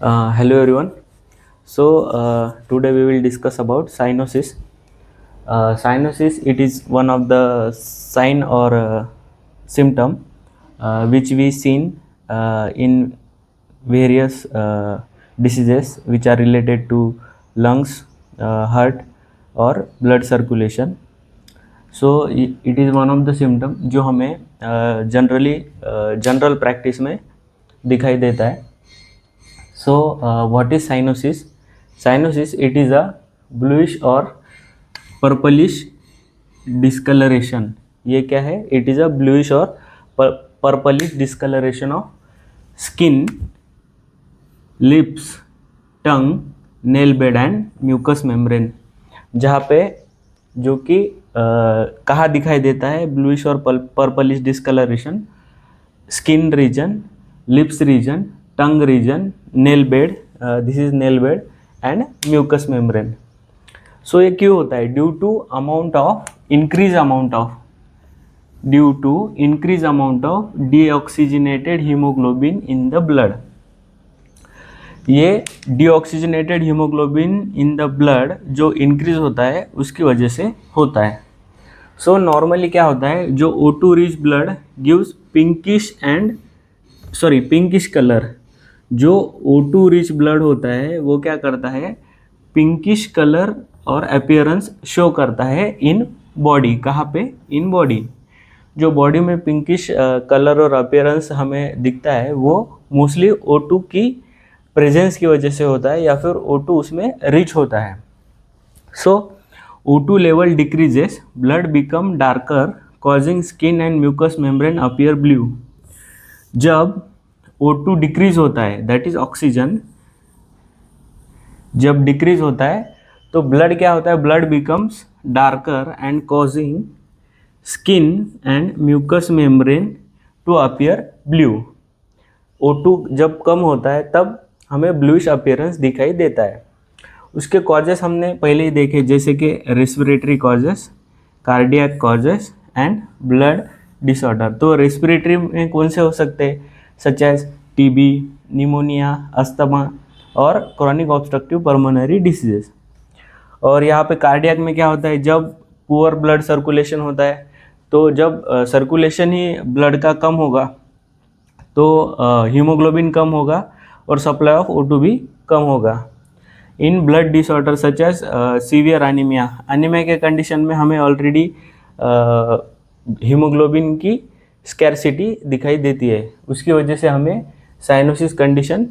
Hello everyone. Today we will discuss about cyanosis. Cyanosis, it is one of the sign or symptom which we seen in various diseases which are related to lungs, heart or blood circulation. So it is one of the symptom जो हमें generally general practice में दिखाई देता है. So, what is cyanosis? Cyanosis, it is a bluish or purplish discoloration. ये क्या है? It is a bluish or purplish discoloration of skin, lips, tongue, nail bed and mucous membrane. जहाँ पे जो कि कहाँ दिखाई देता है bluish और purplish discoloration? Skin region, lips region, tongue region, nail bed, this is nail bed and mucous membrane. So ये क्यों होता है? due to increase amount of deoxygenated hemoglobin in the blood. ये deoxygenated hemoglobin in the blood जो increase होता है उसकी वजह से होता है. So normally क्या होता है? जो O2 rich blood gives pinkish color. जो O2 रिच ब्लड होता है वो क्या करता है? पिंकिश कलर और अपीयरेंस शो करता है इन बॉडी. कहाँ पे? In body. जो बॉडी में पिंकिश कलर और अपीयरेंस हमें दिखता है वो मोस्टली O2 की प्रेजेंस की वजह से होता है या फिर O2 उसमें रिच होता है. So O2 level decreases, blood become darker causing skin and mucous membrane appear blue. जब O2 डिक्रीज होता है, दैट इज ऑक्सीजन, जब डिक्रीज होता है तो ब्लड क्या होता है? Blood becomes darker and causing skin and mucous membrane to appear blue. O2 जब कम होता है तब हमें ब्लूइश अपीयरेंस दिखाई देता है. उसके कॉजेस हमने पहले ही देखे, जैसे कि respiratory causes, cardiac causes and blood disorder. तो रेस्पिरेटरी में कौन से हो सकते हैं? Such as TB, pneumonia, asthma और क्रॉनिक ऑब्स्ट्रक्टिव पल्मोनरी डिसीजेस. और यहाँ पे कार्डियक में क्या होता है? जब पुअर ब्लड सर्कुलेशन होता है, तो जब सर्कुलेशन ही ब्लड का कम होगा तो हीमोग्लोबिन कम होगा और सप्लाई ऑफ O2 भी कम होगा. In blood disorder such as severe anaemia के कंडीशन में हमें ऑलरेडी हीमोग्लोबिन की स्कैरसिटी दिखाई देती है. उसकी वजह से हमें साइनोसिस कंडीशन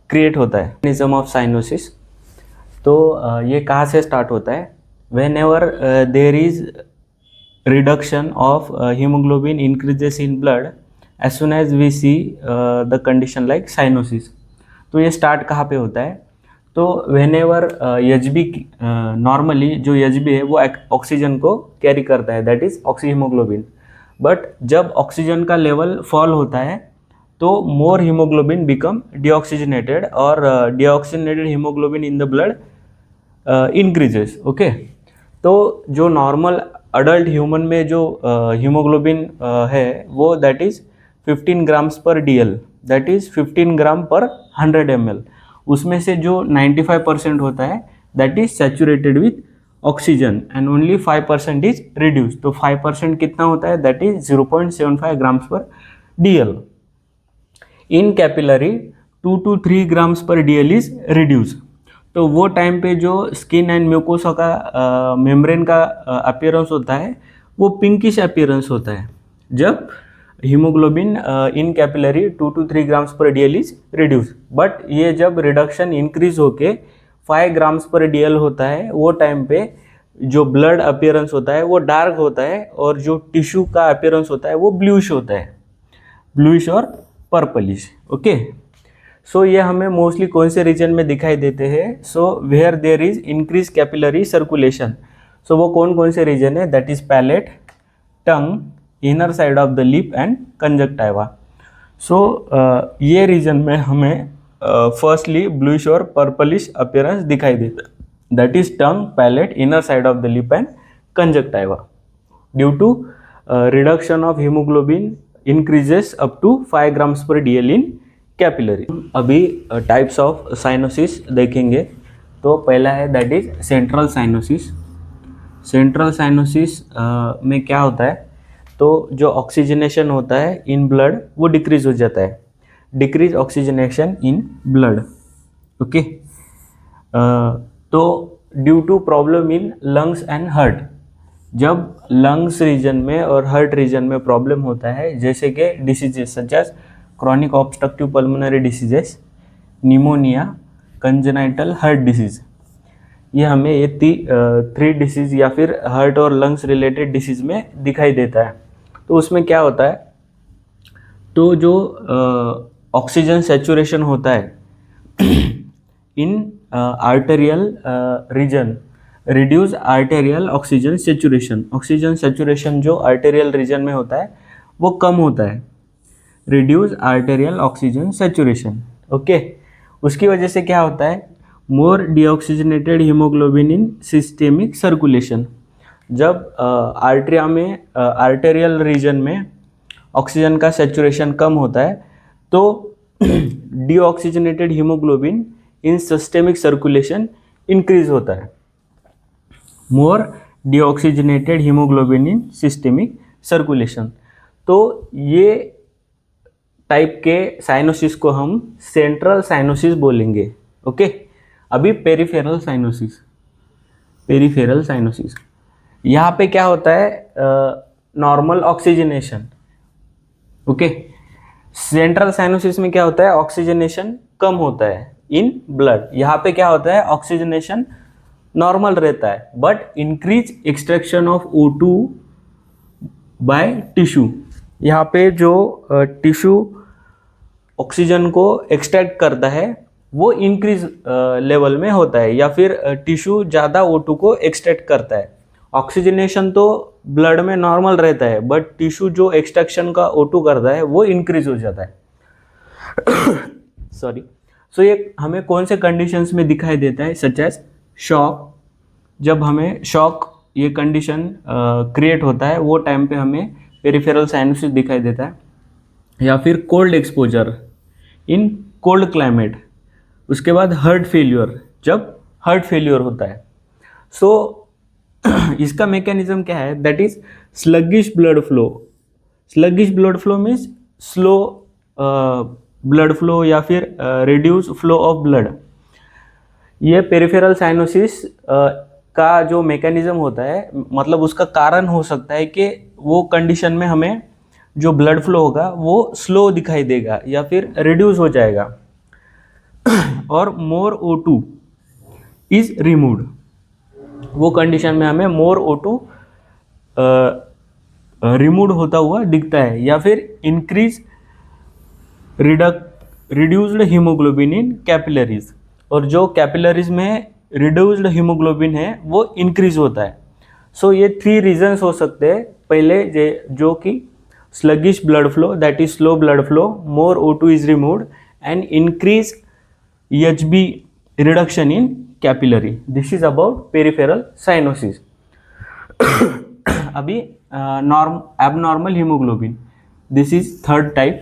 क्रिएट होता है. मैकेनिज्म ऑफ साइनोसिस, तो ये कहाँ से स्टार्ट होता है? Whenever there is reduction of haemoglobin increases in blood as soon as we see the condition like cyanosis. तो ये स्टार्ट कहाँ पे होता है? तो वेन एवर एचबी, नॉर्मली जो एचबी है वो ऑक्सीजन को कैरी करता है, that is oxy haemoglobin. But जब ऑक्सीजन का लेवल फॉल होता है तो मोर हीमोग्लोबिन बिकम डीऑक्सीजनेटेड और deoxygenated haemoglobin in the blood increases. Okay, तो जो नॉर्मल अडल्ट ह्यूमन में जो हीमोग्लोबिन है वो दैट इज 15 ग्राम्स पर DL, दैट इज 15 ग्राम पर 100 ml. उसमें से जो 95% होता है that is saturated with oxygen and only 5% is reduce. तो 5% कितना होता है? दैट इज 0.75 ग्राम्स पर DL. In capillary 2 to 3 grams पर DL इज रिड्यूस. तो वो टाइम पे जो स्किन एंड म्यूकोसा का मेम्ब्रेन का अपीयरेंस होता है वो पिंकिश अपीयरेंस होता है जब haemoglobin in capillary 2 to 3 grams पर DL इज रिड्यूस. बट ये जब रिडक्शन इंक्रीज होके 5 ग्राम्स पर DL होता है वो टाइम पे जो ब्लड अपीयरेंस होता है वो डार्क होता है और जो टिश्यू का अपीयरेंस होता है वो ब्लूइश होता है, ब्लूइश और पर्पलिश. ओके, सो ये हमें मोस्टली कौन से रीजन में दिखाई देते हैं? So where there is increase capillary circulation. So वो कौन कौन से रीजन है? That is palate, tongue, inner side of the lip and conjunctiva. So ये रीजन में हमें फर्स्टली ब्लूइश और पर्पलिश अपीयरेंस दिखाई देता है, that is tongue, palate, inner side of the lip and conjunctiva. Due to reduction of haemoglobin increases up to 5 grams per DL in capillary. अभी types of cyanosis देखेंगे। तो पहला है that is central cyanosis. Central cyanosis में क्या होता है, तो जो ऑक्सीजनेशन होता है इन ब्लड वो डिक्रीज हो जाता है, decrease oxygenation in blood. Okay, तो due to problem in lungs and heart, जब लंग्स रीजन में और हार्ट रीजन में प्रॉब्लम होता है, जैसे कि diseases such as chronic obstructive pulmonary diseases, pneumonia, congenital heart disease, ये हमें ये 3 डिसीज या फिर हार्ट और लंग्स रिलेटेड डिसीज में दिखाई देता है। तो उसमें क्या होता है, तो जो ऑक्सीजन सैचुरेशन होता है in arterial region, reduce arterial oxygen saturation, oxygen saturation जो आर्टेरियल रीजन में होता है वो कम होता है, reduce arterial oxygen saturation. Okay, उसकी वजह से क्या होता है, more deoxygenated haemoglobin in systemic circulation. जब आर्टरिया में आर्टेरियल रीजन में ऑक्सीजन का सैचुरेशन कम होता है तो deoxygenated haemoglobin in systemic circulation increase होता है, more deoxygenated haemoglobin in systemic circulation. तो ये टाइप के साइनोसिस को हम सेंट्रल साइनोसिस बोलेंगे। ओके, अभी पेरिफेरल साइनोसिस। पेरिफेरल साइनोसिस यहाँ पे क्या होता है, normal oxygenation. Okay, central cyanosis में क्या होता है, ऑक्सीजनेशन कम होता है इन ब्लड। यहाँ पे क्या होता है, ऑक्सीजनेशन नॉर्मल रहता है but increase extraction of O2 by tissue. यहाँ पे जो टिश्यू ऑक्सीजन को एक्सट्रैक्ट करता है वो इंक्रीज लेवल में होता है, या फिर टिश्यू ज़्यादा O2 को एक्सट्रैक्ट करता है। ऑक्सीजनेशन तो ब्लड में नॉर्मल रहता है बट टिश्यू जो एक्सट्रैक्शन का O2 करता है वो इंक्रीज हो जाता है। सॉरी। सो ये हमें कौन से कंडीशंस में दिखाई देता है, सच एज शॉक। जब हमें शॉक ये कंडीशन क्रिएट होता है वो टाइम पे हमें पेरिफेरल साइनोसिस दिखाई देता है, या फिर cold exposure in cold climate. उसके बाद हार्ट फेल्यूर, जब हार्ट फेल्यूर होता है। सो इसका मैकेनिज्म क्या है, that is sluggish blood flow. Sluggish blood flow means slow blood flow या फिर रिड्यूस फ्लो ऑफ ब्लड। ये पेरिफेरल साइनोसिस का जो मैकेनिज्म होता है, मतलब उसका कारण हो सकता है कि वो कंडीशन में हमें जो ब्लड फ्लो होगा वो स्लो दिखाई देगा या फिर रिड्यूस हो जाएगा, और मोर O2 इज रिमूव्ड। वो कंडीशन में हमें मोर O2 रिमूव होता हुआ दिखता है, या फिर इंक्रीज रिड्यूस्ड हीमोग्लोबिन इन कैपिलरीज, और जो कैपिलरीज में रिड्यूस्ड हीमोग्लोबिन है वो इंक्रीज होता है। सो ये 3 रीजन्स हो सकते हैं। पहले जो कि sluggish blood flow, that is slow blood flow, more O2 is removed and increase HB reduction in capillary. This is about peripheral cyanosis. अभी abnormal hemoglobin, this is third type.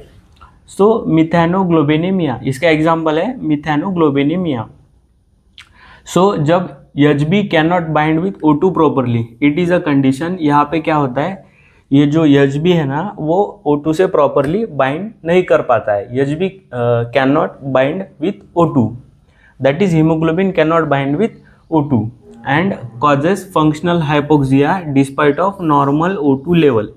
So methanoglobinемia, इसका example है methanoglobinемia. So जब HB cannot bind with O2 properly, it is a condition। यहाँ पे क्या होता है, ये जो HB है ना वो O2 से प्रॉपरली बाइंड नहीं कर पाता है। HB can not bind with O2, that is haemoglobin can not bind with O2 and causes functional hypoxia despite of normal O2 level.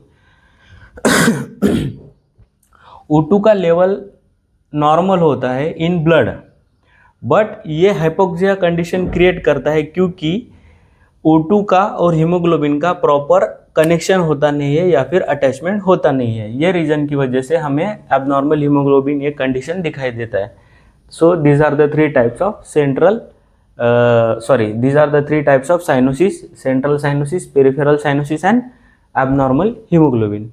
O2 का लेवल नॉर्मल होता है इन ब्लड, बट ये hypoxia condition create करता है क्योंकि O2 का और haemoglobin का प्रॉपर कनेक्शन होता नहीं है या फिर अटैचमेंट होता नहीं है। ये रीजन की वजह से हमें एबनॉर्मल हीमोग्लोबिन ये कंडीशन दिखाई देता है। So these are the 3 types of these are the 3 types of cyanosis: central cyanosis, peripheral cyanosis and abnormal hemoglobin.